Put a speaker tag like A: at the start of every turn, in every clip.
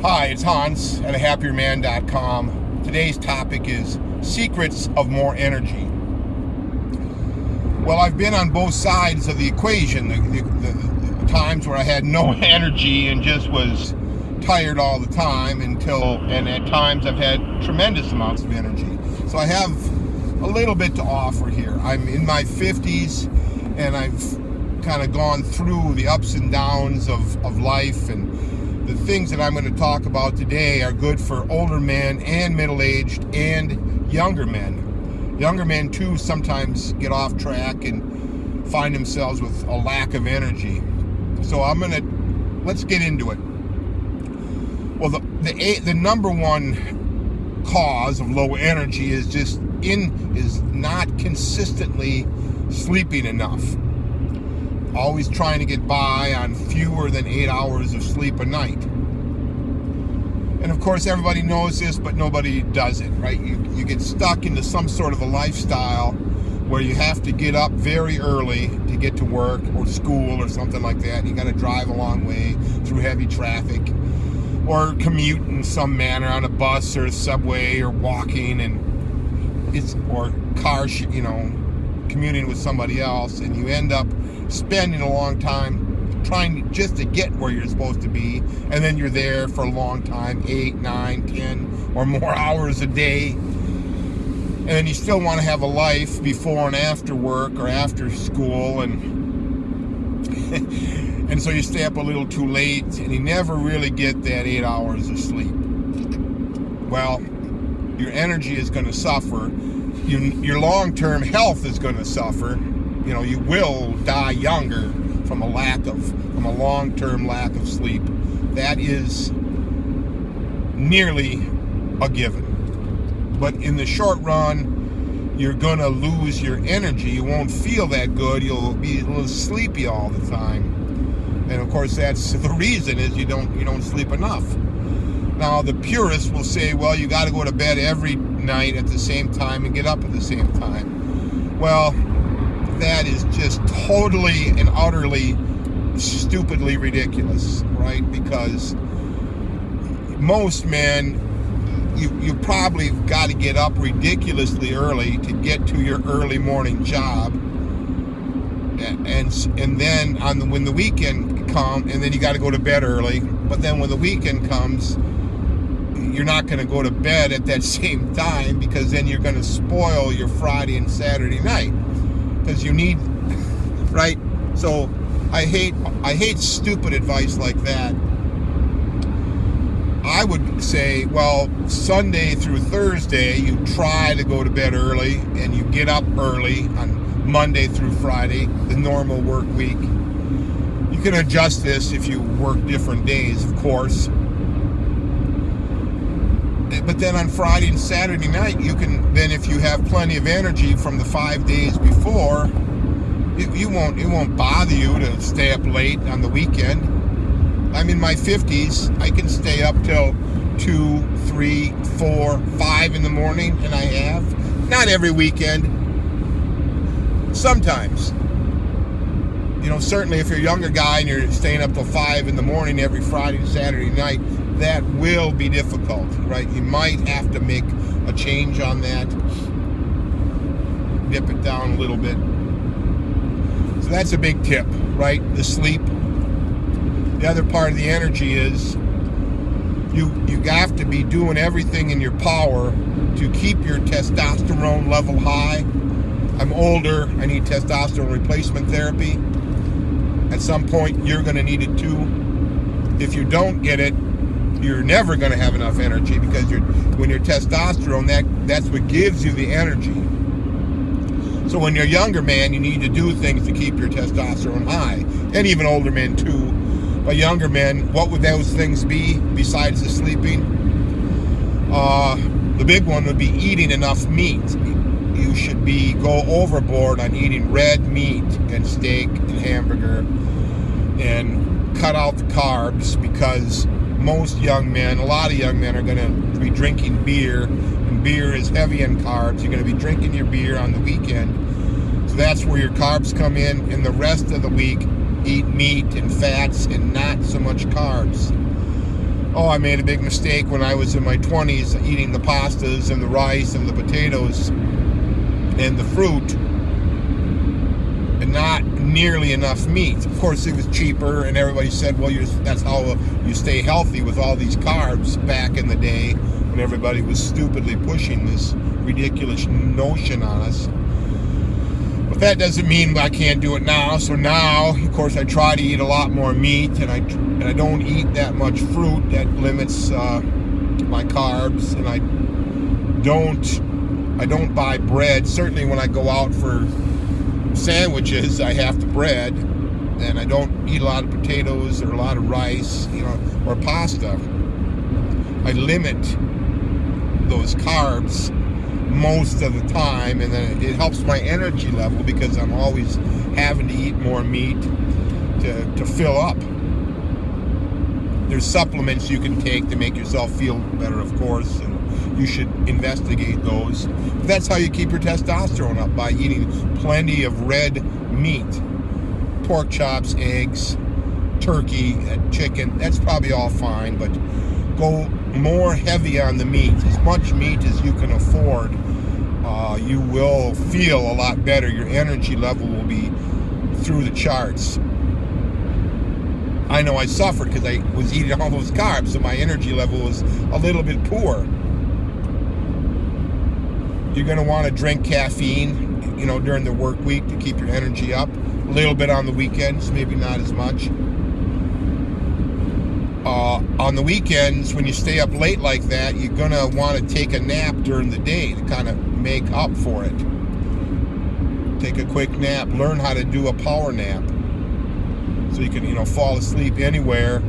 A: Hi, it's Hans at ahappierman.com. Today's topic is secrets of more energy. Well, I've been on both sides of the equation. The times where I had no energy and just was tired all the time and at times I've had tremendous amounts of energy. So I have a little bit to offer here. I'm in my 50s and I've kind of gone through the ups and downs of life, and the things that I'm going to talk about today are good for older men and middle-aged and younger men. Younger men too sometimes get off track and find themselves with a lack of energy. So let's get into it. Well, the number one cause of low energy is not consistently sleeping enough. Always trying to get by on fewer than 8 hours of sleep a night. And of course, everybody knows this, but nobody does it, right? You get stuck into some sort of a lifestyle where you have to get up very early to get to work or school or something like that. You got to drive a long way through heavy traffic, or commute in some manner on a bus or a subway, or walking, or commuting with somebody else, and you end up spending a long time trying just to get where you're supposed to be, and then you're there for a long time, 8, 9, 10 or more hours a day, and you still want to have a life before and after work or after school, and and so you stay up a little too late and you never really get that 8 hours of sleep. Well, your energy is going to suffer. Your long-term health is going to suffer. You will die younger from a long-term lack of sleep. That is nearly a given. But in the short run, you're going to lose your energy. You won't feel that good. You'll be a little sleepy all the time. And of course, that's the reason is you don't sleep enough. Now, the purists will say, well, you got to go to bed every night at the same time and get up at the same time. Well, that is just totally and utterly stupidly ridiculous, right? Because most men, you probably got to get up ridiculously early to get to your early morning job, and then when the weekend comes, and then you got to go to bed early. But then when the weekend comes, you're not going to go to bed at that same time, because then you're going to spoil your Friday and Saturday night, because you need, right? So I hate stupid advice like that. I would say, well, Sunday through Thursday, you try to go to bed early and you get up early on Monday through Friday, the normal work week. You can adjust this if you work different days, of course. But then on Friday and Saturday night, then if you have plenty of energy from the 5 days before, it won't bother you to stay up late on the weekend. I'm in my 50s. I can stay up till 2, 3, 4, 5 in the morning, and I have. Not every weekend. Sometimes. Certainly if you're a younger guy and you're staying up till 5 in the morning every Friday and Saturday night, that will be difficult, right? You might have to make a change on that, dip it down a little bit. So that's a big tip, right? The sleep. The other part of the energy is you have to be doing everything in your power to keep your testosterone level high. I'm older. I need testosterone replacement therapy. At some point, you're going to need it too. If you don't get it, you're never going to have enough energy, because when your testosterone, that's what gives you the energy. So when you're a younger man, you need to do things to keep your testosterone high, and even older men too. But younger men, what would those things be besides the sleeping? The big one would be eating enough meat. You should go overboard on eating red meat and steak and hamburger, and cut out the carbs, because a lot of young men are going to be drinking beer, and beer is heavy in carbs. You're going to be drinking your beer on the weekend, so that's where your carbs come in. And the rest of the week, eat meat and fats and not so much carbs. Oh, I made a big mistake when I was in my 20s eating the pastas and the rice and the potatoes and the fruit and not nearly enough meat. Of course, it was cheaper, and everybody said, well, that's how you stay healthy with all these carbs back in the day when everybody was stupidly pushing this ridiculous notion on us. But that doesn't mean I can't do it now. So now, of course, I try to eat a lot more meat, and I don't eat that much fruit. That limits my carbs, and I don't buy bread. Certainly when I go out for sandwiches, I have the bread, and I don't eat a lot of potatoes or a lot of rice, or pasta. I limit those carbs most of the time, and then it helps my energy level because I'm always having to eat more meat to fill up. There's supplements you can take to make yourself feel better, of course, and you should investigate those. But that's how you keep your testosterone up, by eating plenty of red meat. Pork chops, eggs, turkey, chicken, that's probably all fine, but go more heavy on the meat. As much meat as you can afford. You will feel a lot better. Your energy level will be through the charts. I know I suffered because I was eating all those carbs, so my energy level was a little bit poor. You're going to want to drink caffeine, during the work week to keep your energy up. A little bit on the weekends, maybe not as much. On the weekends, when you stay up late like that, you're going to want to take a nap during the day to kind of make up for it. Take a quick nap. Learn how to do a power nap. So you can, fall asleep anywhere.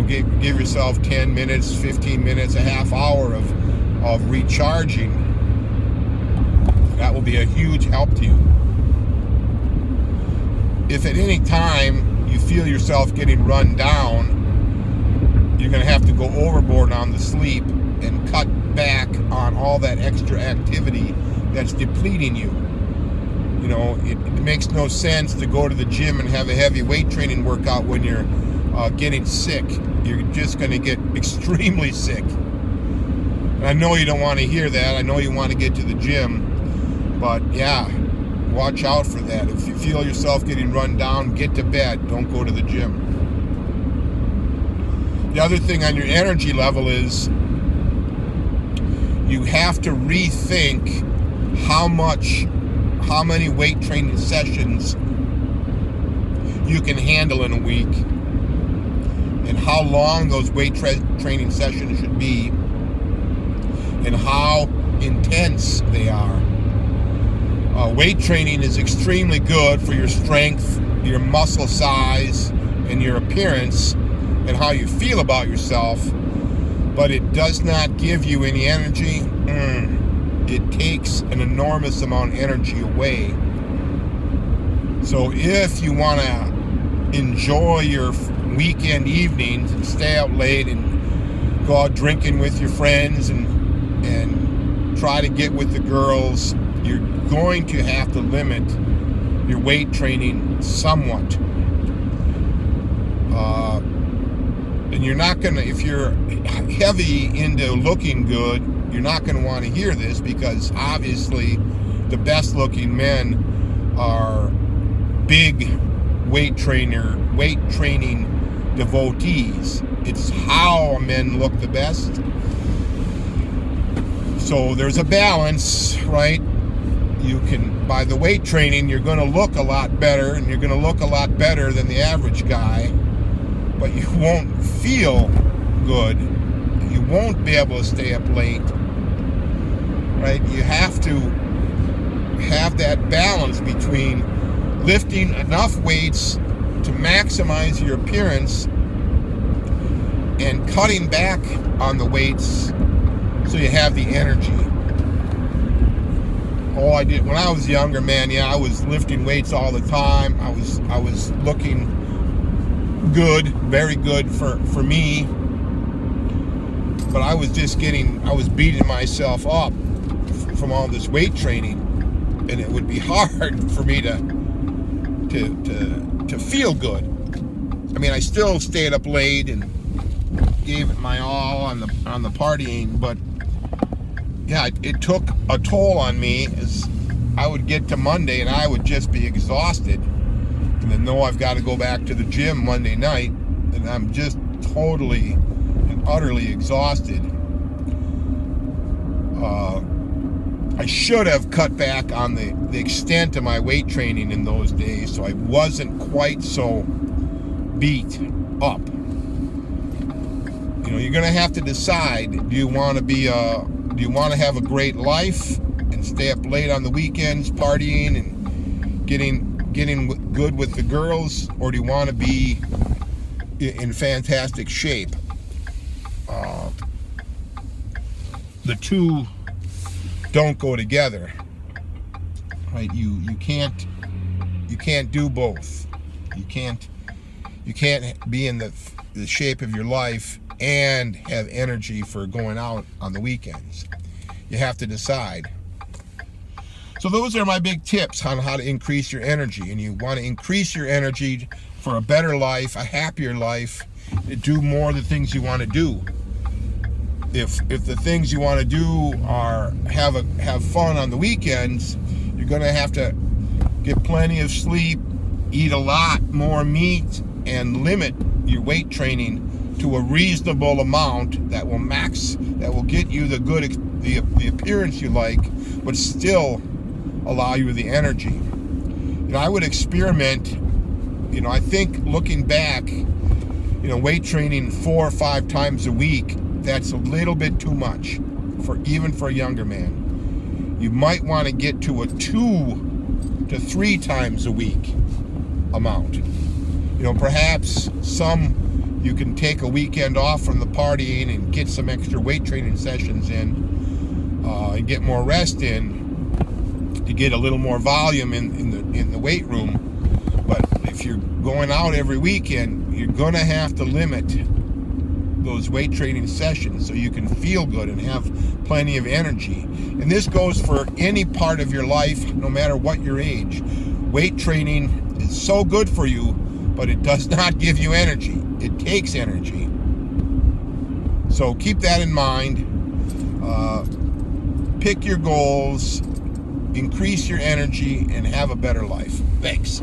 A: Give yourself 10 minutes, 15 minutes, a half hour of recharging. That will be a huge help to you. If at any time you feel yourself getting run down, you're going to have to go overboard on the sleep and cut back on all that extra activity that's depleting you. It makes no sense to go to the gym and have a heavy weight training workout when you're getting sick. You're just going to get extremely sick. And I know you don't want to hear that. I know you want to get to the gym. But yeah, watch out for that. If you feel yourself getting run down, get to bed. Don't go to the gym. The other thing on your energy level is you have to rethink how many weight training sessions you can handle in a week, and how long those weight training sessions should be, and how intense they are. Weight training is extremely good for your strength, your muscle size, and your appearance, and how you feel about yourself, but it does not give you any energy. It takes an enormous amount of energy away. So if you want to enjoy your weekend evenings and stay out late and go out drinking with your friends and try to get with the girls, you're going to have to limit your weight training somewhat. And you're not going to, if you're heavy into looking good, you're not going to want to hear this, because obviously the best looking men are big weight training devotees. It's how men look the best. So there's a balance, right? You can, by the weight training, you're going to look a lot better, and you're going to look a lot better than the average guy, but you won't feel good. You won't be able to stay up late, right? You have to have that balance between lifting enough weights to maximize your appearance and cutting back on the weights so you have the energy. Oh, I did when I was younger, man. Yeah, I was lifting weights all the time. I was looking good, very good for me. But I was beating myself up from all this weight training, and it would be hard for me to feel good. I mean, I still stayed up late and gave it my all on the partying, but yeah, it took a toll on me. As I would get to Monday and I would just be exhausted, and then know I've got to go back to the gym Monday night, and I'm just totally and utterly exhausted. I should have cut back on the extent of my weight training in those days, so I wasn't quite so beat up. You know, you're gonna have to decide: do you want to have a great life and stay up late on the weekends partying and getting good with the girls, or do you want to be in fantastic shape? The two don't go together, right? You can't do both. You can't be in the shape of your life and have energy for going out on the weekends. You have to decide. So those are my big tips on how to increase your energy. And you want to increase your energy for a better life, a happier life, to do more of the things you want to do. If the things you want to do are have fun on the weekends, you're going to have to get plenty of sleep, eat a lot more meat, and limit your weight training to a reasonable amount that will get you the appearance you like, but still allow you the energy. You know, I would experiment. You know, I think looking back, you know, weight training 4 or 5 times a week, that's a little bit too much even for a younger man. You might want to get to a 2 to 3 times a week amount. You know, perhaps you can take a weekend off from the partying and get some extra weight training sessions in, and get more rest in, to get a little more volume in the weight room. But if you're going out every weekend, you're gonna have to limit those weight training sessions so you can feel good and have plenty of energy. And this goes for any part of your life, no matter what your age. Weight training is so good for you, but it does not give you energy. It takes energy. So keep that in mind. Pick your goals, increase your energy, and have a better life. Thanks.